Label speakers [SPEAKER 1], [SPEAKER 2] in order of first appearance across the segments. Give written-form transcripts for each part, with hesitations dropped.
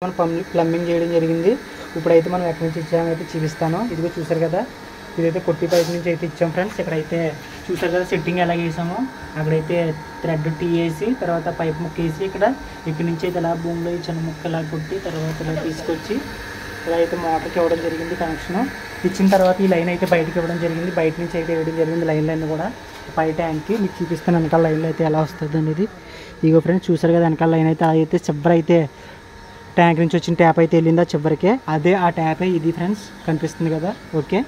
[SPEAKER 1] మనం ప్లంబింగ్ చేయడం జరిగింది. ఇప్పుడైతే మనం ఎక్కడి నుంచి ఇచ్చామైతే చూపిస్తాను. ఇదిగో చూసారు కదా, ఇదైతే కొట్టి పైప్ నుంచి అయితే ఇచ్చాం ఫ్రెండ్స్. ఇక్కడైతే చూసారు కదా సెట్టింగ్ ఎలా వేసామో, అక్కడైతే థ్రెడ్ టీ వేసి తర్వాత పైప్ ముక్క వేసి ఇక్కడి నుంచి అయితే ఇలా భూమిలో ఈ చిన్న ముక్క ఇలా కొట్టి తర్వాత ఇలా తీసుకొచ్చి ఇలా అయితే మోటార్కి ఇవ్వడం జరిగింది. కనెక్షన్ ఇచ్చిన తర్వాత ఈ లైన్ అయితే బయటకి ఇవ్వడం జరిగింది. బయట నుంచి అయితే ఇవ్వడం జరిగింది లైన్లన్నీ కూడా పై ట్యాంక్కి. మీకు చూపిస్తాను వెనకాల లైన్లో అయితే ఎలా వస్తుంది అనేది. ఇగో ఫ్రెండ్స్ చూసారు కదా వెనకాల లైన్ అయితే అయితే చివరి అయితే ట్యాంక్ నుంచి వచ్చిన ట్యాప్ అయితే వెళ్ళిందా చివరికి, అదే ఆ ట్యాపే ఇది ఫ్రెండ్స్, కనిపిస్తుంది కదా. ఓకే,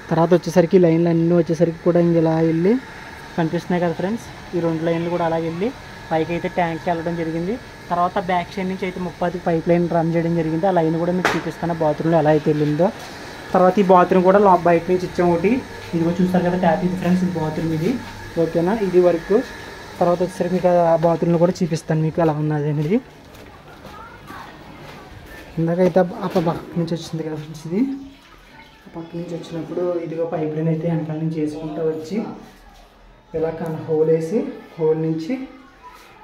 [SPEAKER 1] తర్వాత వచ్చేసరికి లైన్లు అన్నీ వచ్చేసరికి కూడా ఇలా వెళ్ళి కనిపిస్తున్నాయి కదా ఫ్రెండ్స్. ఈ 2 లైన్లు కూడా అలా వెళ్ళి పైకి అయితే ట్యాంక్కి వెళ్ళడం జరిగింది. తర్వాత బ్యాక్ సైడ్ నుంచి అయితే 30 పైప్ లైన్ రన్ చేయడం జరిగింది. ఆ లైన్ కూడా మీకు చూపిస్తాను బాత్రూంలో ఎలా అయితే వెళ్ళిందో. తర్వాత ఈ బాత్రూమ్ కూడా బయట నుంచి ఇచ్చాం ఒకటి. ఇదిగో చూస్తారు కదా ట్యాప్ ఇది ఫ్రెండ్స్, ఇది బాత్రూమ్ ఇది. ఓకేనా, ఇది వరకు. తర్వాత వచ్చేసరికి మీకు ఆ బాత్రూంలో కూడా చూపిస్తాను మీకు ఎలా ఉన్నది అనేది. ఇందాకైతే ఆ పక్క నుంచి వచ్చింది కదా ఫ్రెండ్స్, ఇది ఆ పక్క నుంచి వచ్చినప్పుడు ఇదిగో పైప్ లైన్ అయితే వెనకాల నుంచి వేసుకుంటూ వచ్చి ఇలా హోల్ వేసి హోల్ నుంచి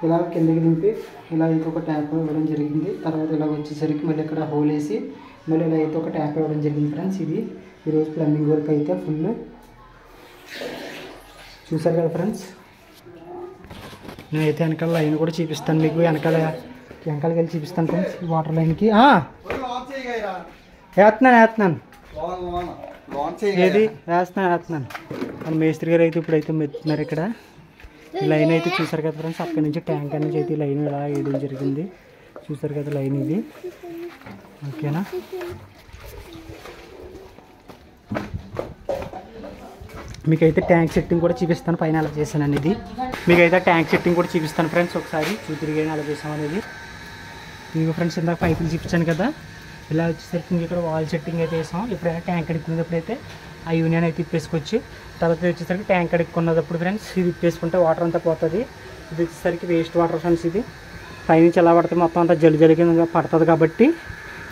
[SPEAKER 1] ఇలా కిందకి దింపి ఇలా అయితే ఒక ట్యాప్ ఇవ్వడం జరిగింది. తర్వాత ఇలా వచ్చేసరికి మళ్ళీ ఇక్కడ హోల్ వేసి మళ్ళీ ఇలా అయితే ఒక ట్యాప్ ఇవ్వడం జరిగింది ఫ్రెండ్స్. ఇది ఈరోజు ప్లంబింగ్ వర్క్ అయితే ఫుల్ చూసారు కదా ఫ్రెండ్స్. నేనైతే వెనకాల లైన్ కూడా చూపిస్తాను మీకు, వెనకాలకి వెళ్ళి చూపిస్తాను ఫ్రెండ్స్. ఈ వాటర్ లైన్కి వేస్తున్నాను ఏది వేస్తున్నాను. మన మేస్త్రి గారు అయితే ఇప్పుడైతే మెత్తున్నారు ఇక్కడ. ఈ లైన్ అయితే చూసారు కదా ఫ్రెండ్స్, అక్కడి నుంచి ట్యాంక్ నుంచి అయితే ఈ లైన్ ఇలా వేయడం జరిగింది. చూసారు కదా లైన్ ఇది. ఓకేనా, మీకైతే ట్యాంక్ సెట్టింగ్ కూడా చూపిస్తాను పైన అలా చేశాను అనేది. మీకైతే ట్యాంక్ సెట్టింగ్ కూడా చూపిస్తాను ఫ్రెండ్స్, ఒకసారి చూతిరిగా అలా చేసాం అనేది. మీకు ఫ్రెండ్స్ ఇందాక పైపులు చూపించాను కదా, ఇలా వచ్చేసరికి ఇక్కడ వాల్ సెట్టింగ్ అయితే వేసాం. ఎప్పుడైనా ట్యాంక్ అడుక్కునేటప్పుడైతే ఆ యూనియన్ అయితే తిప్పేసుకోవచ్చు. తర్వాత వచ్చేసరికి ట్యాంక్ అడుక్కున్నప్పుడు ఫ్రెండ్స్ ఇది తిప్పేసుకుంటే వాటర్ అంతా పోతుంది. ఇది వచ్చేసరికి వేస్ట్ వాటర్ ఫ్రెండ్స్. ఇది పైనుంచి ఎలా పడుతుంది మొత్తం అంతా జలిగా పడుతుంది కాబట్టి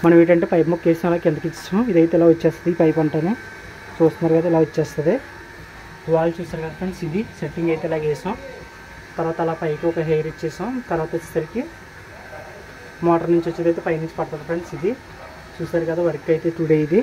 [SPEAKER 1] మనం ఏంటంటే పైప్ మొక్క వేసాం అలా కిందకి ఇచ్చాము. ఇదైతే ఇలా వచ్చేస్తుంది ఈ పైప్ అంటానే చూస్తున్నారు కదా, ఇలా వచ్చేస్తుంది. వాల్ చూస్తారు కదా ఫ్రెండ్స్, ఇది సెట్టింగ్ అయితే ఇలా వేసాం. తర్వాత అలా పైకి ఒక హెయిర్ ఇచ్చేసాం. తర్వాత వచ్చేసరికి మోటార్ నుంచి వచ్చేది అయితే పైనుంచి పడుతుంది ఫ్రెండ్స్. ఇది చూసారు కదా వర్క్ అయితే టుడే ఇది.